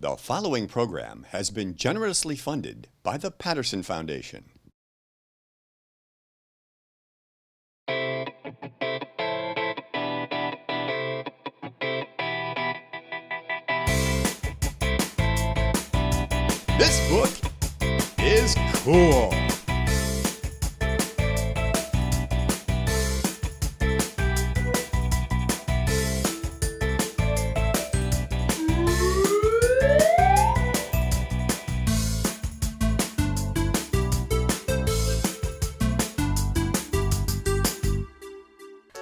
The following program has been generously funded by the Patterson Foundation. This book is cool.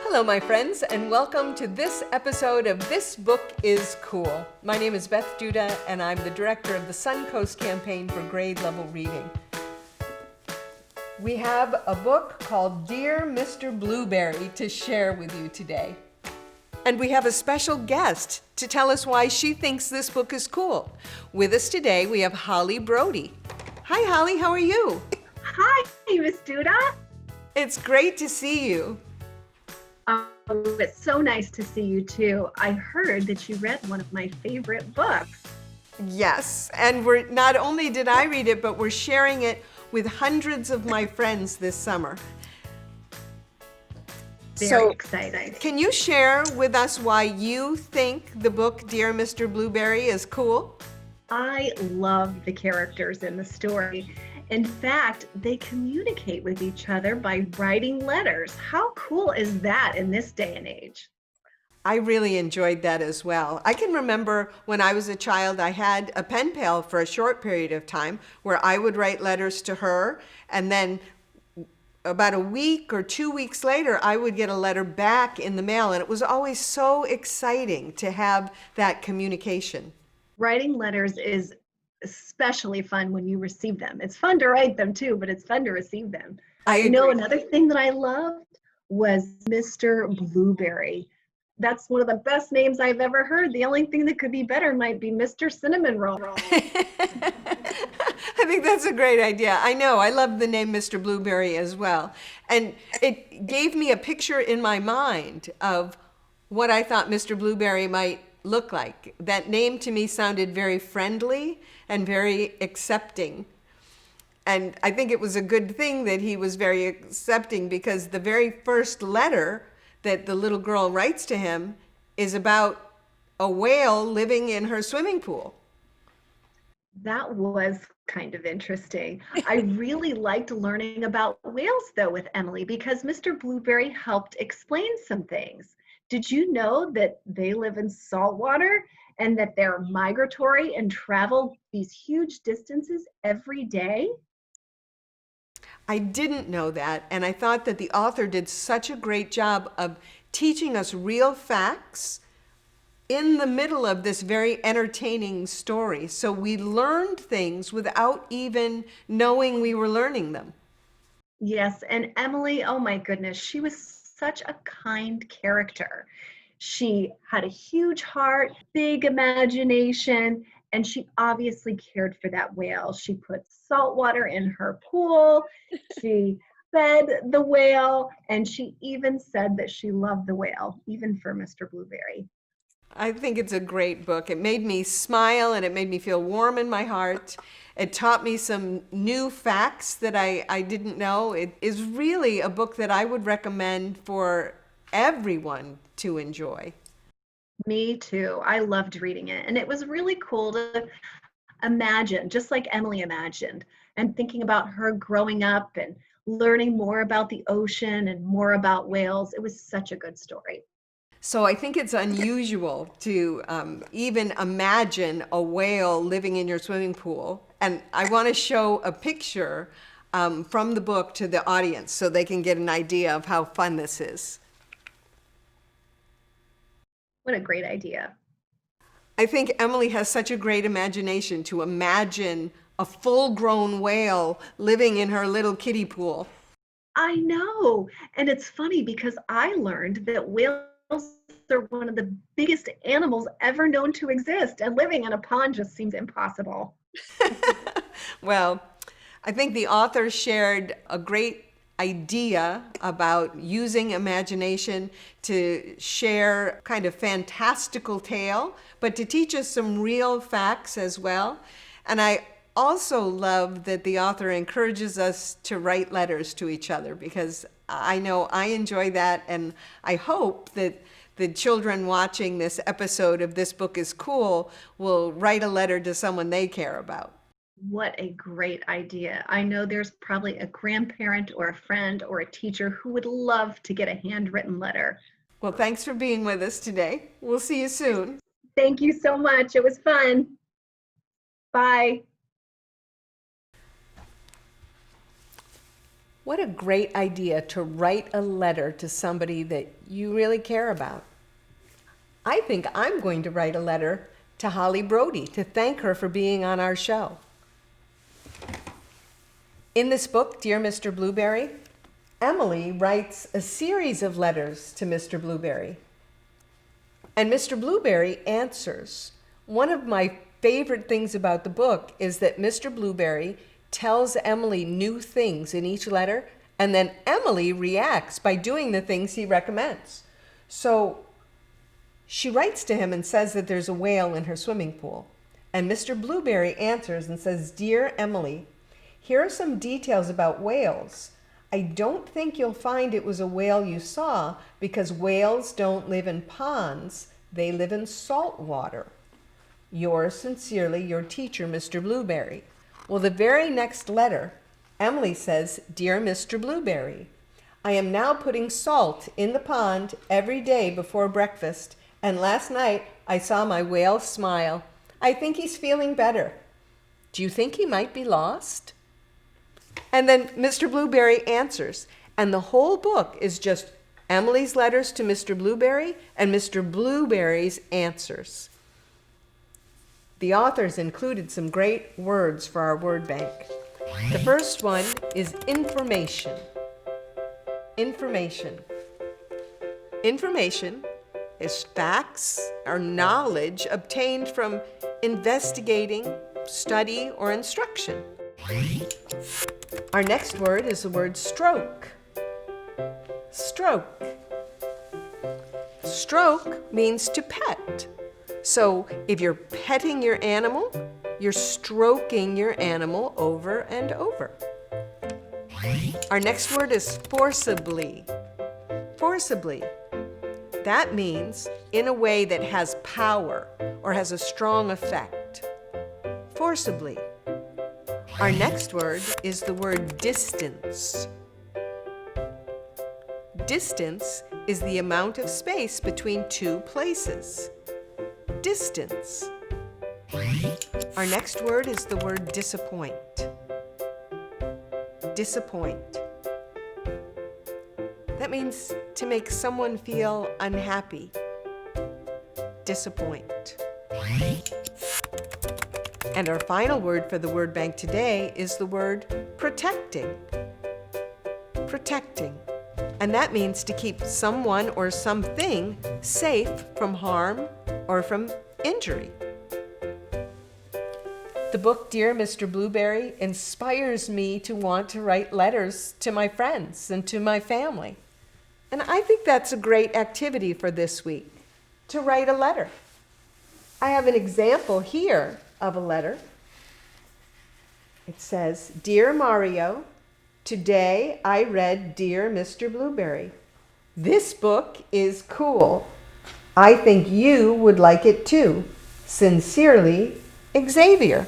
Hello, my friends, and welcome to this episode of This Book is Cool. My name is Beth Duda, and I'm the director of the Suncoast Campaign for grade level reading. We have a book called Dear Mr. Blueberry to share with you today. And we have a special guest to tell us why she thinks this book is cool. With us today, we have Holly Brody. Hi, Holly, how are you? Hi, Miss Duda. It's great to see you. Oh, it's so nice to see you too. I heard that you read one of my favorite books. Yes, and not only did I read it, but we're sharing it with hundreds of my friends this summer. Very exciting. Can you share with us why you think the book Dear Mr. Blueberry is cool? I love the characters in the story. In fact, they communicate with each other by writing letters. How cool is that in this day and age? I really enjoyed that as well. I can remember when I was a child, I had a pen pal for a short period of time where I would write letters to her, and then about a week or 2 weeks later, I would get a letter back in the mail, and it was always so exciting to have that communication. Writing letters is especially fun when you receive them. It's fun to write them too, but it's fun to receive them. I agree. You know, another thing that I loved was Mr. Blueberry. That's one of the best names I've ever heard. The only thing that could be better might be Mr. Cinnamon Roll. I think that's a great idea. I know, I love the name Mr. Blueberry as well. And it gave me a picture in my mind of what I thought Mr. Blueberry might look like. That name to me sounded very friendly and very accepting. And I think it was a good thing that he was very accepting, because the very first letter that the little girl writes to him is about a whale living in her swimming pool. That was kind of interesting. I really liked learning about whales though with Emily, because Mr. Blueberry helped explain some things. Did you know that they live in salt water and that they're migratory and travel these huge distances every day? I didn't know that, and I thought that the author did such a great job of teaching us real facts in the middle of this very entertaining story. So we learned things without even knowing we were learning them. Yes, and Emily, oh my goodness, she was such a kind character. She had a huge heart, big imagination, and she obviously cared for that whale. She put salt water in her pool, she fed the whale, and she even said that she loved the whale, even for Mr. Blueberry. I think it's a great book. It made me smile and it made me feel warm in my heart. It taught me some new facts that I didn't know. It is really a book that I would recommend for everyone to enjoy. Me too. I loved reading it. And it was really cool to imagine, just like Emily imagined, and thinking about her growing up and learning more about the ocean and more about whales. It was such a good story. So I think it's unusual to even imagine a whale living in your swimming pool. And I want to show a picture from the book to the audience so they can get an idea of how fun this is. What a great idea. I think Emily has such a great imagination to imagine a full-grown whale living in her little kiddie pool. I know. And it's funny because I learned that whales are one of the biggest animals ever known to exist, and living in a pond just seems impossible. Well, I think the author shared a great idea about using imagination to share kind of fantastical tale, but to teach us some real facts as well. And I also love that the author encourages us to write letters to each other, because I know I enjoy that, and I hope that the children watching this episode of This Book is Cool will write a letter to someone they care about. What a great idea. I know there's probably a grandparent or a friend or a teacher who would love to get a handwritten letter. Well, thanks for being with us today. We'll see you soon. Thank you so much. It was fun. Bye. What a great idea to write a letter to somebody that you really care about. I think I'm going to write a letter to Holly Brody to thank her for being on our show. In this book, Dear Mr. Blueberry, Emily writes a series of letters to Mr. Blueberry. And Mr. Blueberry answers. One of my favorite things about the book is that Mr. Blueberry tells Emily new things in each letter, and then Emily reacts by doing the things he recommends. So she writes to him and says that there's a whale in her swimming pool. And Mr. Blueberry answers and says, Dear Emily, here are some details about whales. I don't think you'll find it was a whale you saw, because whales don't live in ponds, they live in salt water. Yours sincerely, your teacher, Mr. Blueberry. Well, the very next letter, Emily says, Dear Mr. Blueberry, I am now putting salt in the pond every day before breakfast, and last night I saw my whale smile. I think he's feeling better. Do you think he might be lost? And then Mr. Blueberry answers, and the whole book is just Emily's letters to Mr. Blueberry and Mr. Blueberry's answers. The authors included some great words for our word bank. The first one is information. Information. Information is facts or knowledge obtained from investigating, study, or instruction. Our next word is the word stroke. Stroke. Stroke means to pet. So if you're petting your animal, you're stroking your animal over and over. Our next word is forcibly. Forcibly. That means in a way that has power or has a strong effect. Forcibly. Our next word is the word distance. Distance is the amount of space between two places. Distance. Our next word is the word disappoint. Disappoint. That means to make someone feel unhappy. Disappoint. And our final word for the word bank today is the word protecting. Protecting. And that means to keep someone or something safe from harm or from injury. The book, Dear Mr. Blueberry, inspires me to want to write letters to my friends and to my family. And I think that's a great activity for this week, to write a letter. I have an example here of a letter. It says, Dear Mario, today I read Dear Mr. Blueberry. This book is cool. I think you would like it too. Sincerely, Xavier.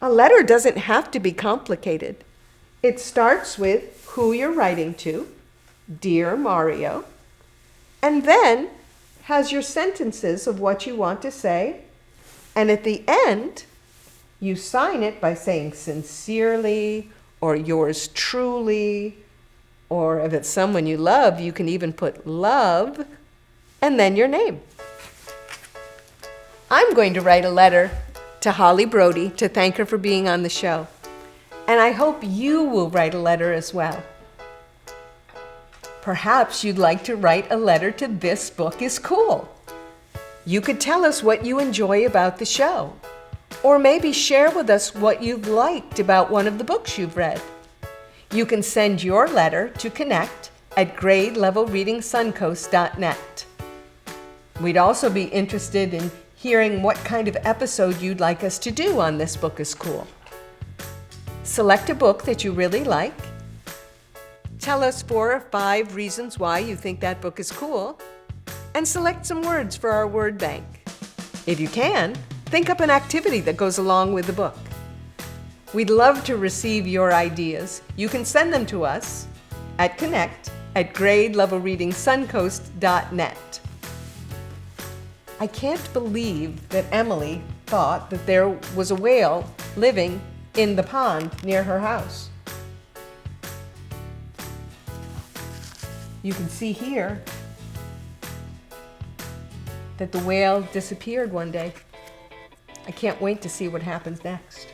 A letter doesn't have to be complicated. It starts with who you're writing to, Dear Mario, and then has your sentences of what you want to say, and at the end, you sign it by saying sincerely, or yours truly, or if it's someone you love, you can even put love, and then your name. I'm going to write a letter to Holly Brody to thank her for being on the show. And I hope you will write a letter as well. Perhaps you'd like to write a letter to This Book is Cool. You could tell us what you enjoy about the show, or maybe share with us what you've liked about one of the books you've read. You can send your letter to connect@grade-level-reading-suncoast.net. We'd also be interested in hearing what kind of episode you'd like us to do on This Book is Cool. Select a book that you really like. Tell us 4 or 5 reasons why you think that book is cool, and select some words for our word bank. If you can, think up an activity that goes along with the book. We'd love to receive your ideas. You can send them to us at connect@grade-level-reading-suncoast.net. I can't believe that Emily thought that there was a whale living in the pond near her house. You can see here that the whale disappeared one day. I can't wait to see what happens next.